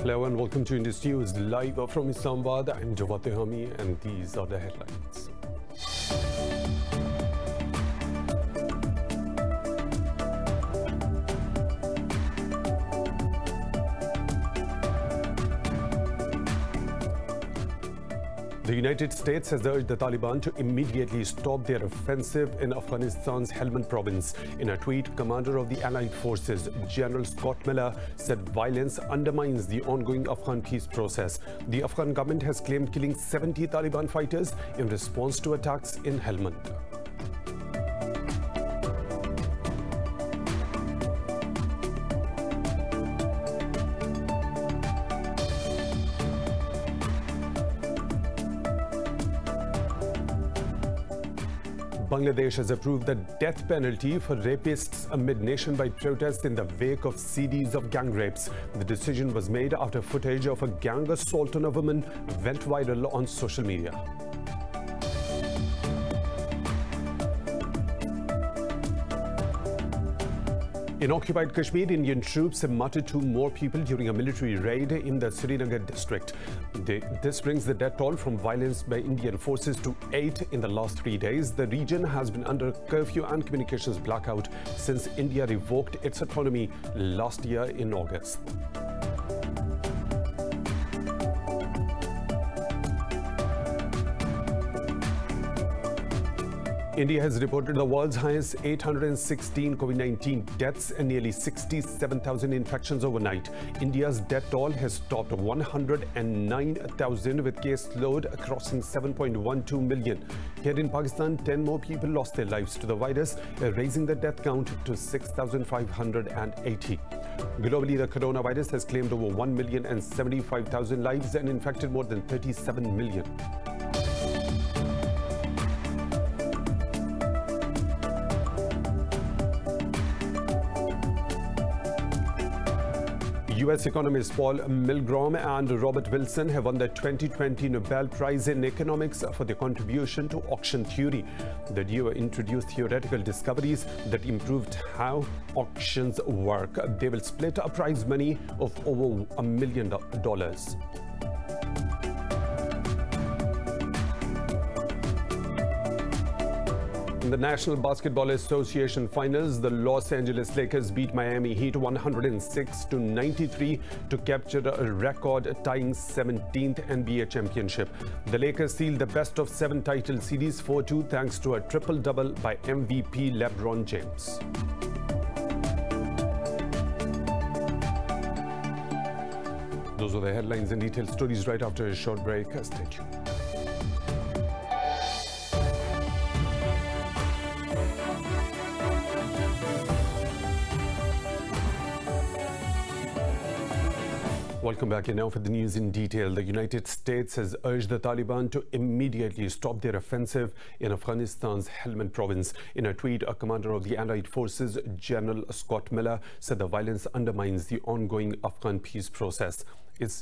Hello and welcome to Indus News live from Islamabad. I'm Jawad Tehami and these are the headlines. The United States has urged the Taliban to immediately stop their offensive in Afghanistan's Helmand province. In a tweet, Commander of the Allied Forces, General Scott Miller, said violence undermines the ongoing Afghan peace process. The Afghan government has claimed killing 70 Taliban fighters in response to attacks in Helmand. Bangladesh has approved the death penalty for rapists amid nationwide protests in the wake of CDs of gang rapes. The decision was made after footage of a gang assault on a woman went viral on social media. In occupied Kashmir, Indian troops have martyred 2 more people during a military raid in the Srinagar district. This brings the death toll from violence by Indian forces to 8 in the last 3 days. The region has been under curfew and communications blackout since India revoked its autonomy last year in August. India has reported the world's highest 816 COVID-19 deaths and nearly 67,000 infections overnight. India's death toll has topped 109,000 with case load crossing 7.12 million. Here in Pakistan, 10 more people lost their lives to the virus, raising the death count to 6,580. Globally, the coronavirus has claimed over 1,075,000 lives and infected more than 37 million. US economists Paul Milgrom and Robert Wilson have won the 2020 Nobel Prize in Economics for their contribution to auction theory. The duo introduced theoretical discoveries that improved how auctions work. They will split a prize money of over $1 million. In the National Basketball Association Finals, the Los Angeles Lakers beat Miami Heat 106-93 to capture a record-tying 17th NBA championship. The Lakers sealed the best-of-7 title series 4-2 thanks to a triple-double by MVP LeBron James. Those are the headlines and detailed stories right after a short break. Stay tuned. Welcome back. And now for the news in detail. The United States has urged the Taliban to immediately stop their offensive in Afghanistan's Helmand province. In a tweet, a commander of the Allied Forces, General Scott Miller, said the violence undermines the ongoing Afghan peace process.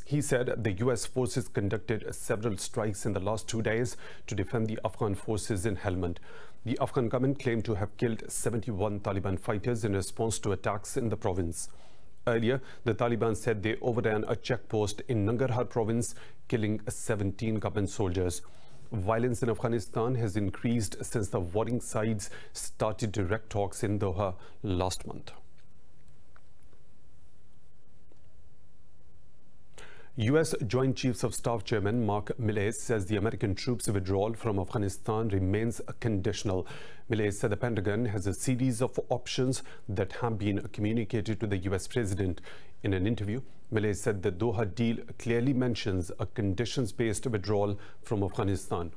He said the US forces conducted several strikes in the last 2 days to defend the Afghan forces in Helmand. The Afghan government claimed to have killed 71 Taliban fighters in response to attacks in the province. Earlier, the Taliban said they overran a checkpost in Nangarhar province, killing 17 government soldiers. Violence in Afghanistan has increased since the warring sides started direct talks in Doha last month. U.S. Joint Chiefs of Staff Chairman Mark Milley says the American troops' withdrawal from Afghanistan remains conditional. Milley said the Pentagon has a series of options that have been communicated to the U.S. President. In an interview, Milley said the Doha deal clearly mentions a conditions-based withdrawal from Afghanistan.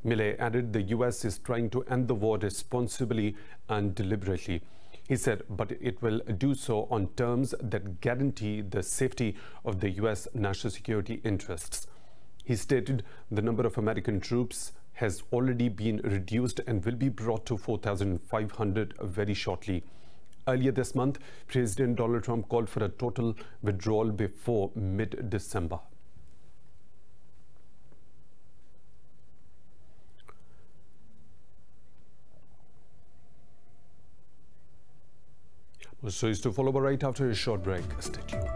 Milley added the U.S. is trying to end the war responsibly and deliberately. He said, but it will do so on terms that guarantee the safety of the U.S. national security interests. He stated the number of American troops has already been reduced and will be brought to 4,500 very shortly. Earlier this month, President Donald Trump called for a total withdrawal before mid-December. So is to follow right after a short break. Stay tuned.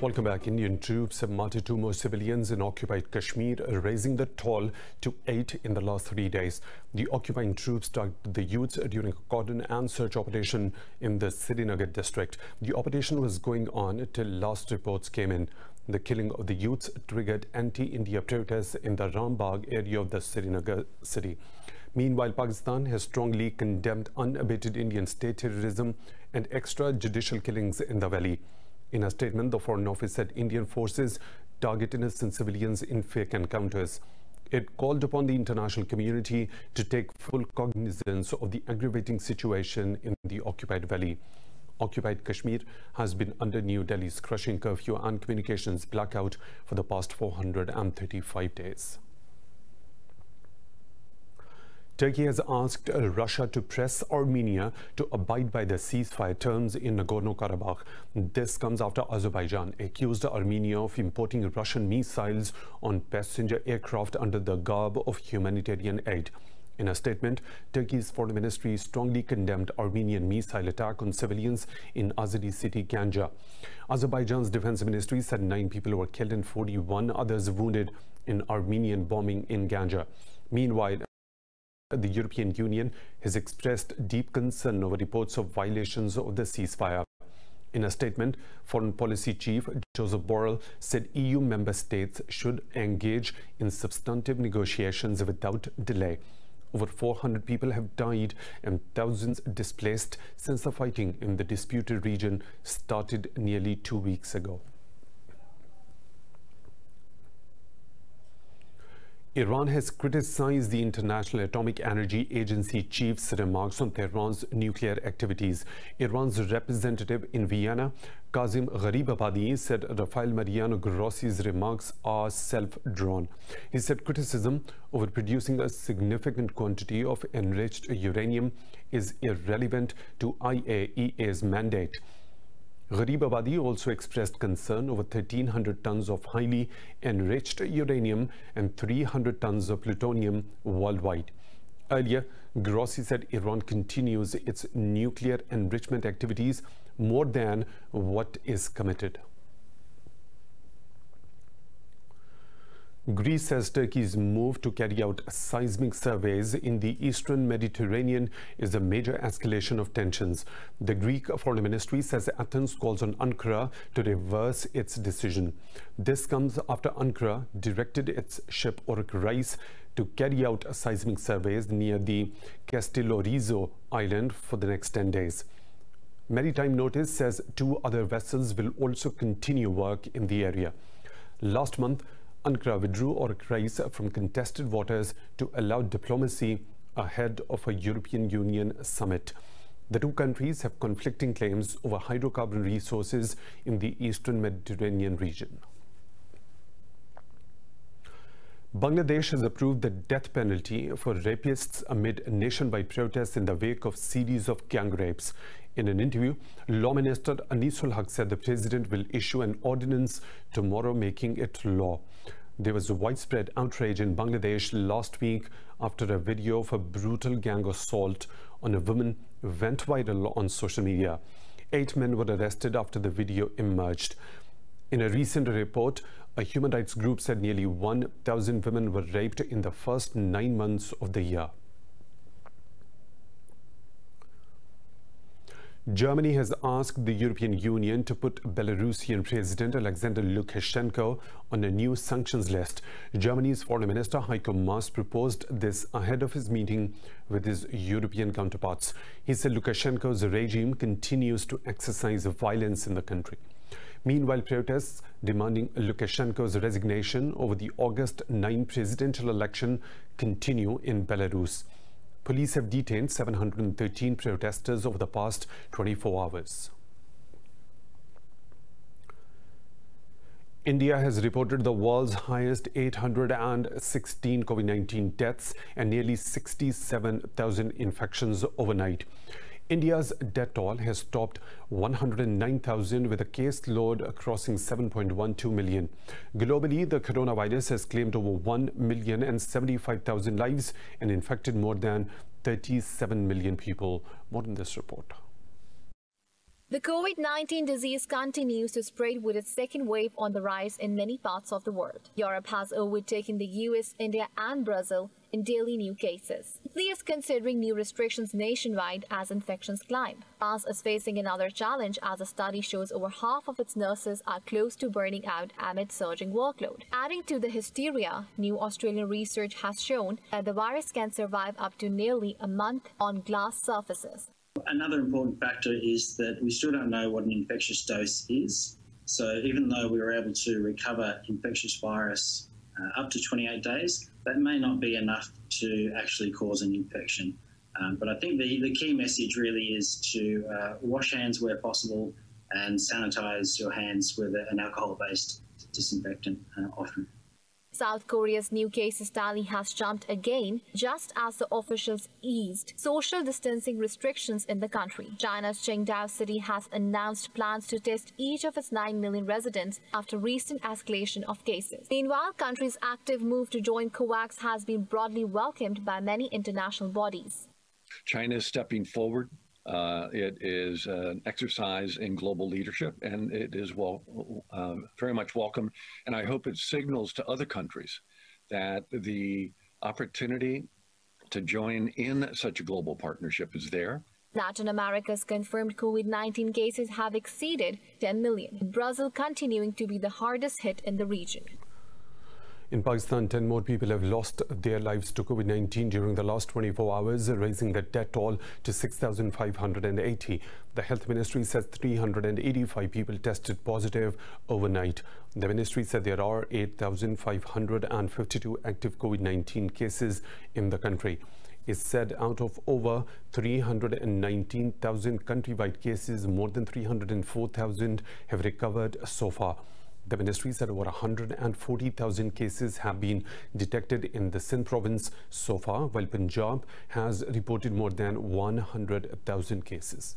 Welcome back. Indian troops have martyred 2 more civilians in occupied Kashmir, raising the toll to 8 in the last 3 days. The occupying troops targeted the youths during a cordon and search operation in the Srinagar district. The operation was going on till last reports came in. The killing of the youths triggered anti-India protests in the Rambagh area of the Srinagar city. Meanwhile, Pakistan has strongly condemned unabated Indian state terrorism and extrajudicial killings in the valley. In a statement, the Foreign Office said Indian forces target innocent civilians in fake encounters. It called upon the international community to take full cognizance of the aggravating situation in the occupied valley. Occupied Kashmir has been under New Delhi's crushing curfew and communications blackout for the past 435 days. Turkey has asked Russia to press Armenia to abide by the ceasefire terms in Nagorno-Karabakh. This comes after Azerbaijan accused Armenia of importing Russian missiles on passenger aircraft under the garb of humanitarian aid. In a statement, Turkey's foreign ministry strongly condemned Armenian missile attack on civilians in Azeri city Ganja. Azerbaijan's defense ministry said 9 people were killed and 41 others wounded in Armenian bombing in Ganja. Meanwhile, the European Union has expressed deep concern over reports of violations of the ceasefire. In a statement, Foreign Policy Chief Joseph Borrell said EU member states should engage in substantive negotiations without delay. Over 400 people have died and thousands displaced since the fighting in the disputed region started nearly 2 weeks ago. Iran has criticized the International Atomic Energy Agency chief's remarks on Tehran's nuclear activities. Iran's representative in Vienna, Kazim Gharibabadi, said Rafael Mariano Grossi's remarks are self-drawn. He said criticism over producing a significant quantity of enriched uranium is irrelevant to IAEA's mandate. Gharibabadi also expressed concern over 1,300 tons of highly enriched uranium and 300 tons of plutonium worldwide. Earlier, Grossi said Iran continues its nuclear enrichment activities more than what is committed. Greece says Turkey's move to carry out seismic surveys in the eastern Mediterranean is a major escalation of tensions. The Greek Foreign Ministry says Athens calls on Ankara to reverse its decision. This comes after Ankara directed its ship Oryx to carry out seismic surveys near the Castellorizo island for the next 10 days. Maritime Notice says 2 other vessels will also continue work in the area. Last month, Ankara withdrew Oryx from contested waters to allow diplomacy ahead of a European Union summit. The 2 countries have conflicting claims over hydrocarbon resources in the eastern Mediterranean region. Bangladesh has approved the death penalty for rapists amid nationwide protests in the wake of series of gang rapes. In an interview, Law Minister Anisul Haq said the president will issue an ordinance tomorrow making it law. There was a widespread outrage in Bangladesh last week after a video of a brutal gang assault on a woman went viral on social media. 8 men were arrested after the video emerged. In a recent report, a human rights group said nearly 1,000 women were raped in the first 9 months of the year. Germany has asked the European Union to put Belarusian President Alexander Lukashenko on a new sanctions list. Germany's Foreign Minister Heiko Maas proposed this ahead of his meeting with his European counterparts. He said Lukashenko's regime continues to exercise violence in the country. Meanwhile, protests demanding Lukashenko's resignation over the August 9 presidential election continue in Belarus. Police have detained 713 protesters over the past 24 hours. India has reported the world's highest 816 COVID-19 deaths and nearly 67,000 infections overnight. India's death toll has topped 109,000 with a case load crossing 7.12 million. Globally, the coronavirus has claimed over 1,075,000 lives and infected more than 37 million people. More in this report. The COVID-19 disease continues to spread with its second wave on the rise in many parts of the world. Europe has overtaken the US, India and Brazil in daily new cases. Italy is considering new restrictions nationwide as infections climb. France is facing another challenge as a study shows over half of its nurses are close to burning out amid surging workload. Adding to the hysteria, new Australian research has shown that the virus can survive up to nearly a month on glass surfaces. Another important factor is that we still don't know what an infectious dose is. So even though we were able to recover infectious virus up to 28 days, that may not be enough to actually cause an infection. But I think the key message really is to wash hands where possible and sanitize your hands with an alcohol-based disinfectant often. South Korea's new cases tally has jumped again just as the officials eased social distancing restrictions in the country. China's Qingdao city has announced plans to test each of its 9 million residents after recent escalation of cases. Meanwhile, country's active move to join COVAX has been broadly welcomed by many international bodies. China is stepping forward. It is an exercise in global leadership, and it is very much welcome. And I hope it signals to other countries that the opportunity to join in such a global partnership is there. Latin America's confirmed COVID-19 cases have exceeded 10 million, with Brazil continuing to be the hardest hit in the region. In Pakistan, 10 more people have lost their lives to COVID-19 during the last 24 hours, raising the death toll to 6,580. The Health Ministry says 385 people tested positive overnight. The ministry said there are 8,552 active COVID-19 cases in the country. It said out of over 319,000 countrywide cases, more than 304,000 have recovered so far. The ministry said over 140,000 cases have been detected in the Sindh province so far, while Punjab has reported more than 100,000 cases.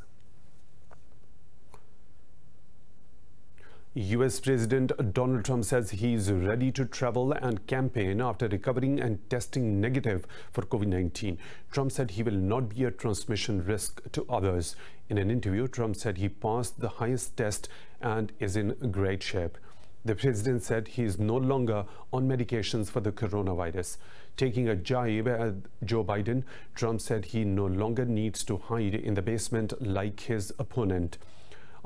US President Donald Trump says he is ready to travel and campaign after recovering and testing negative for COVID-19. Trump said he will not be a transmission risk to others. In an interview, Trump said he passed the highest test and is in great shape. The president said he is no longer on medications for the coronavirus. Taking a jibe at Joe Biden, Trump said he no longer needs to hide in the basement like his opponent.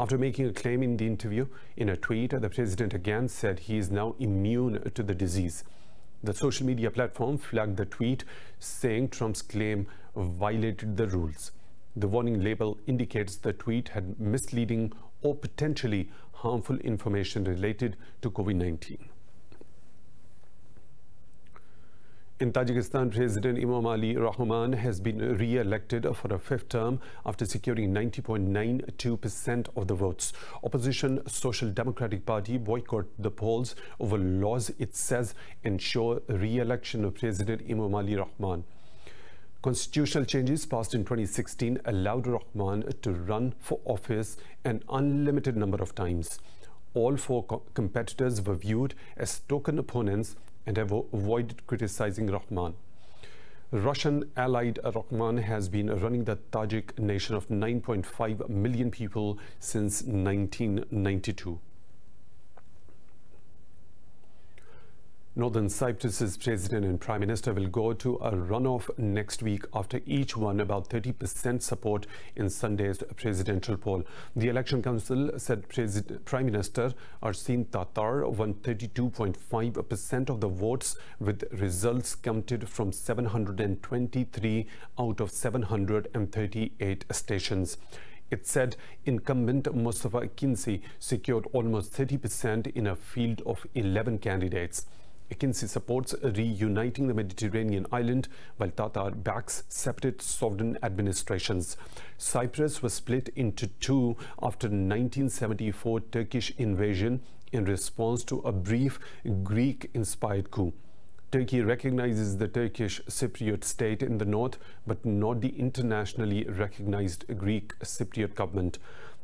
After making a claim in the interview, in a tweet, the president again said he is now immune to the disease. The social media platform flagged the tweet, saying Trump's claim violated the rules. The warning label indicates the tweet had misleading or potentially harmful information related to COVID-19. In Tajikistan, President Emomali Rahman has been re-elected for a fifth term after securing 90.92% of the votes. Opposition Social Democratic Party boycotted the polls over laws it says ensure re-election of President Emomali Rahman. Constitutional changes passed in 2016 allowed Rahman to run for office an unlimited number of times. All four competitors were viewed as token opponents and have avoided criticizing Rahman. Russian allied Rahman has been running the Tajik nation of 9.5 million people since 1992. Northern Cyprus's president and prime minister will go to a runoff next week after each won about 30% support in Sunday's presidential poll. The election council said Prime Minister Arsen Tatar won 32.5% of the votes, with results counted from 723 out of 738 stations. It said incumbent Mustafa Akinci secured almost 30% in a field of 11 candidates. Akinci supports reuniting the Mediterranean island, while Tatar backs separate sovereign administrations. Cyprus was split into two after 1974 Turkish invasion in response to a brief Greek-inspired coup. Turkey recognizes the Turkish Cypriot state in the north, but not the internationally recognized Greek Cypriot government.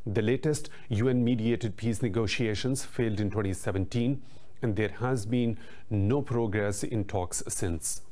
The latest UN-mediated peace negotiations failed in 2017, and there has been no progress in talks since.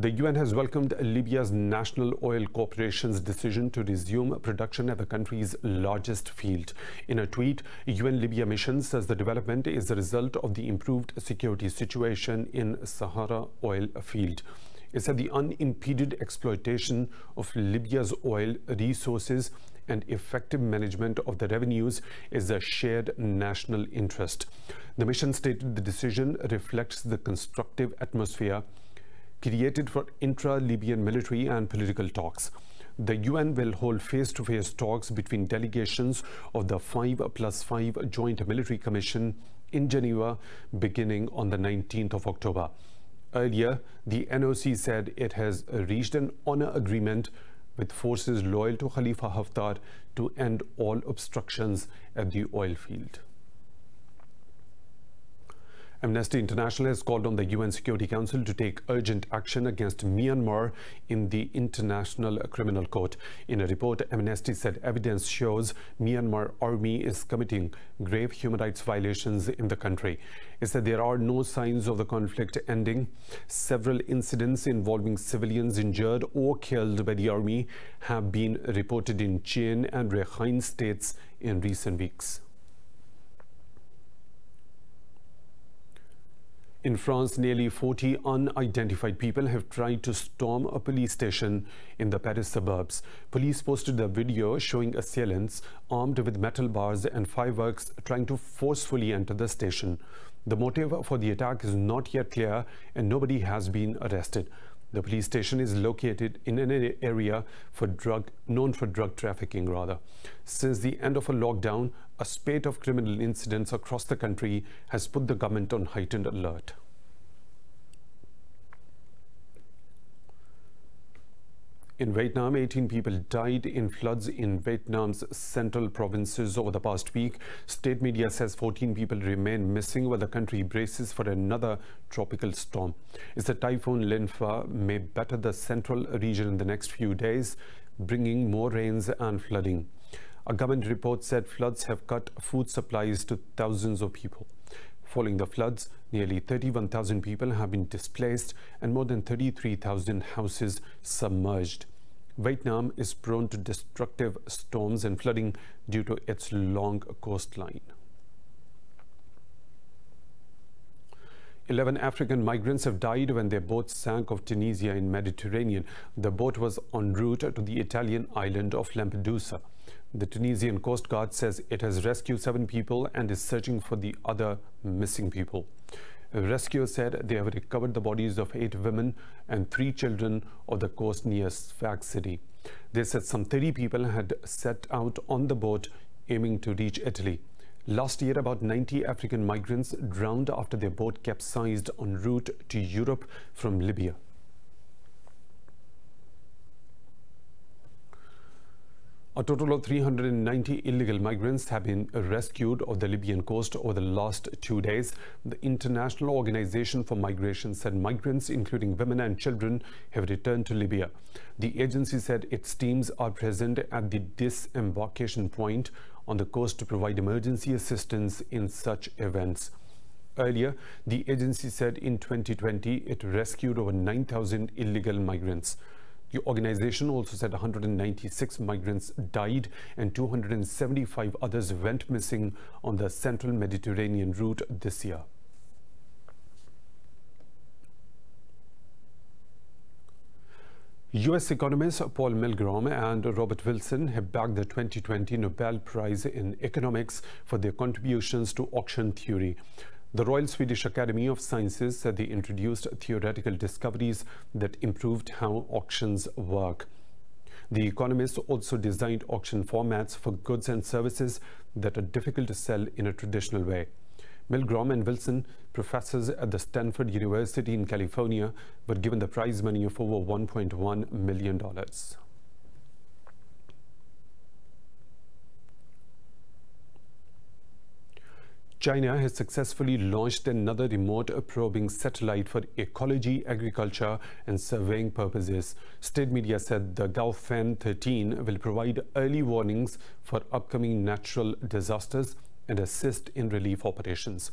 The UN has welcomed Libya's National Oil Corporation's decision to resume production at the country's largest field. In a tweet, UN Libya mission says the development is the result of the improved security situation in Sahara oil field. It said the unimpeded exploitation of Libya's oil resources and effective management of the revenues is a shared national interest. The mission stated the decision reflects the constructive atmosphere created for intra-Libyan military and political talks. The UN will hold face-to-face talks between delegations of the 5+5 Joint Military Commission in Geneva beginning on the 19th of October. Earlier, the NOC said it has reached an honor agreement with forces loyal to Khalifa Haftar to end all obstructions at the oil field. Amnesty International has called on the UN Security Council to take urgent action against Myanmar in the International Criminal Court. In a report, Amnesty said evidence shows Myanmar army is committing grave human rights violations in the country. It said there are no signs of the conflict ending. Several incidents involving civilians injured or killed by the army have been reported in Chian and Rakhine states in recent weeks. In France, nearly 40 unidentified people have tried to storm a police station in the Paris suburbs. Police posted a video showing assailants armed with metal bars and fireworks trying to forcefully enter the station. The motive for the attack is not yet clear and nobody has been arrested. The police station is located in an area known for drug trafficking. Since the end of a lockdown, a spate of criminal incidents across the country has put the government on heightened alert. In Vietnam, 18 people died in floods in Vietnam's central provinces over the past week. State media says 14 people remain missing while the country braces for another tropical storm. It's a typhoon Linfa may batter the central region in the next few days, bringing more rains and flooding. A government report said floods have cut food supplies to thousands of people. Following the floods, nearly 31,000 people have been displaced and more than 33,000 houses submerged. Vietnam is prone to destructive storms and flooding due to its long coastline. 11 African migrants have died when their boat sank off Tunisia in Mediterranean. The boat was en route to the Italian island of Lampedusa. The Tunisian Coast Guard says it has rescued 7 people and is searching for the other missing people. Rescuers said they have recovered the bodies of 8 women and 3 children of the coast near Sfax city. They said some 30 people had set out on the boat aiming to reach Italy. Last year, about 90 African migrants drowned after their boat capsized en route to Europe from Libya. A total of 390 illegal migrants have been rescued off the Libyan coast over the last 2 days. The International Organization for Migration said migrants, including women and children, have returned to Libya. The agency said its teams are present at the disembarkation point on the coast to provide emergency assistance in such events. Earlier, the agency said in 2020 it rescued over 9,000 illegal migrants. The organization also said 196 migrants died and 275 others went missing on the central Mediterranean route this year. U.S. economists Paul Milgrom and Robert Wilson have backed the 2020 Nobel Prize in Economics for their contributions to auction theory. The Royal Swedish Academy of Sciences said they introduced theoretical discoveries that improved how auctions work. The economists also designed auction formats for goods and services that are difficult to sell in a traditional way. Milgrom and Wilson, professors at the Stanford University in California, were given the prize money of over $1.1 million. China has successfully launched another remote probing satellite for ecology, agriculture, and surveying purposes. State media said the Gaofen 13 will provide early warnings for upcoming natural disasters and assist in relief operations.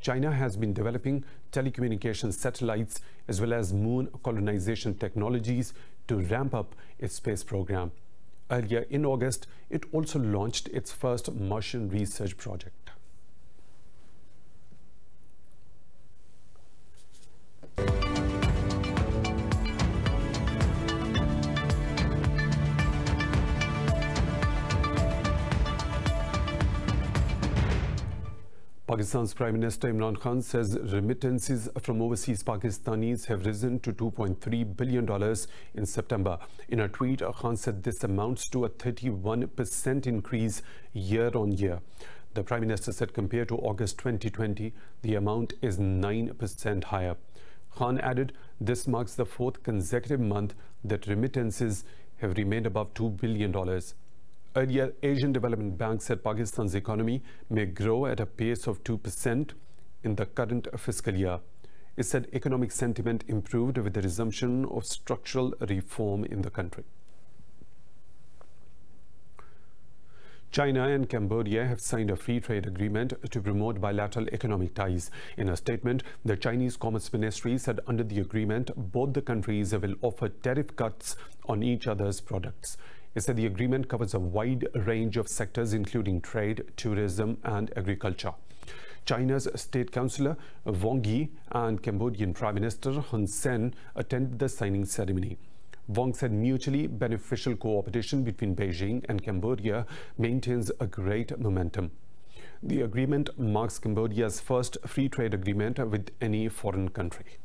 China has been developing telecommunication satellites as well as moon colonization technologies to ramp up its space program. Earlier in August, it also launched its first Martian research project. Pakistan's Prime Minister Imran Khan says remittances from overseas Pakistanis have risen to $2.3 billion in September. In a tweet, Khan said this amounts to a 31% increase year on year. The Prime Minister said compared to August 2020, the amount is 9% higher. Khan added, this marks the fourth consecutive month that remittances have remained above $2 billion. Earlier, Asian Development Bank said Pakistan's economy may grow at a pace of 2% in the current fiscal year. It said economic sentiment improved with the resumption of structural reform in the country. China and Cambodia have signed a free trade agreement to promote bilateral economic ties. In a statement, the Chinese Commerce Ministry said under the agreement, both the countries will offer tariff cuts on each other's products. It said the agreement covers a wide range of sectors, including trade, tourism, and agriculture. China's State Councillor Wang Yi and Cambodian Prime Minister Hun Sen attended the signing ceremony. Wang said mutually beneficial cooperation between Beijing and Cambodia maintains a great momentum. The agreement marks Cambodia's first free trade agreement with any foreign country.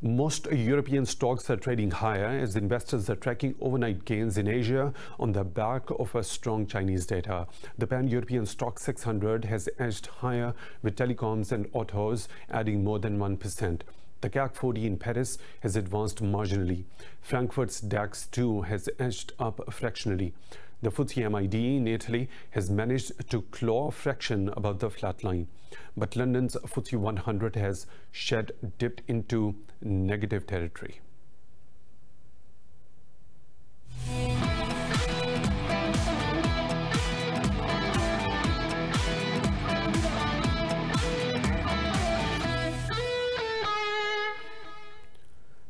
Most European stocks are trading higher as investors are tracking overnight gains in Asia on the back of a strong Chinese data. The pan-European stock 600 has edged higher with telecoms and autos adding more than 1%. The CAC 40 in Paris has advanced marginally. Frankfurt's DAX 2 has edged up fractionally. The FTSE MID in Italy has managed to claw a fraction above the flat line. But London's FTSE 100 has dipped into negative territory.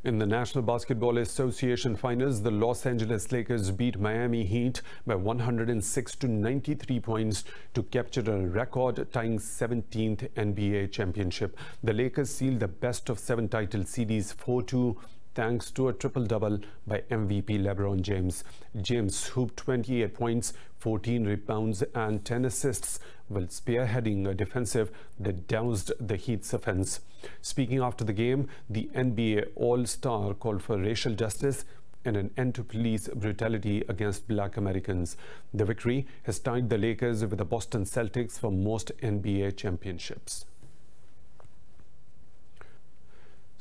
In the National Basketball Association finals, the Los Angeles Lakers beat Miami Heat by 106 to 93 points to capture a record-tying 17th NBA championship. The Lakers sealed the best-of-7 title series 4-2 thanks to a triple-double by MVP LeBron James. James hooped 28 points, 14 rebounds and 10 assists while spearheading a defensive that doused the Heat's offense. Speaking after the game, the NBA All-Star called for racial justice and an end to police brutality against Black Americans. The victory has tied the Lakers with the Boston Celtics for most NBA championships.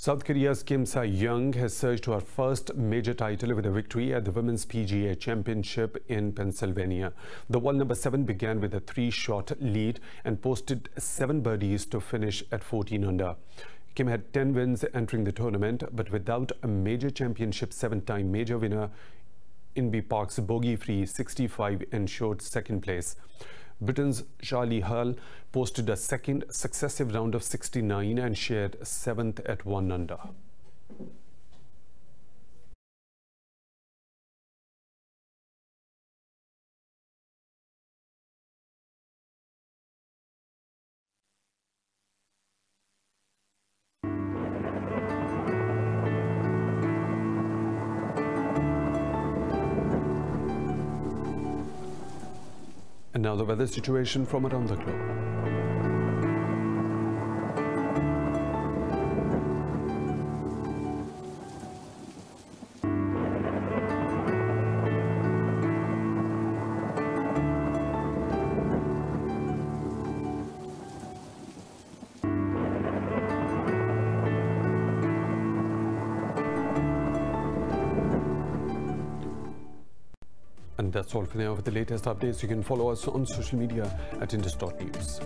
South Korea's Kim Sa-young has surged to her first major title with a victory at the Women's PGA Championship in Pennsylvania. The world number 7 began with a 3-shot lead and posted 7 birdies to finish at 14 under. Kim had 10 wins entering the tournament, but without a major championship, 7-time major winner Inbee Park's bogey-free 65 ensured second place. Britain's Charlie Hurl posted a second successive round of 69 and shared 7th at 1 under. And now the weather situation from around the globe. And that's all for now. For the latest updates, you can follow us on social media at Indus.News.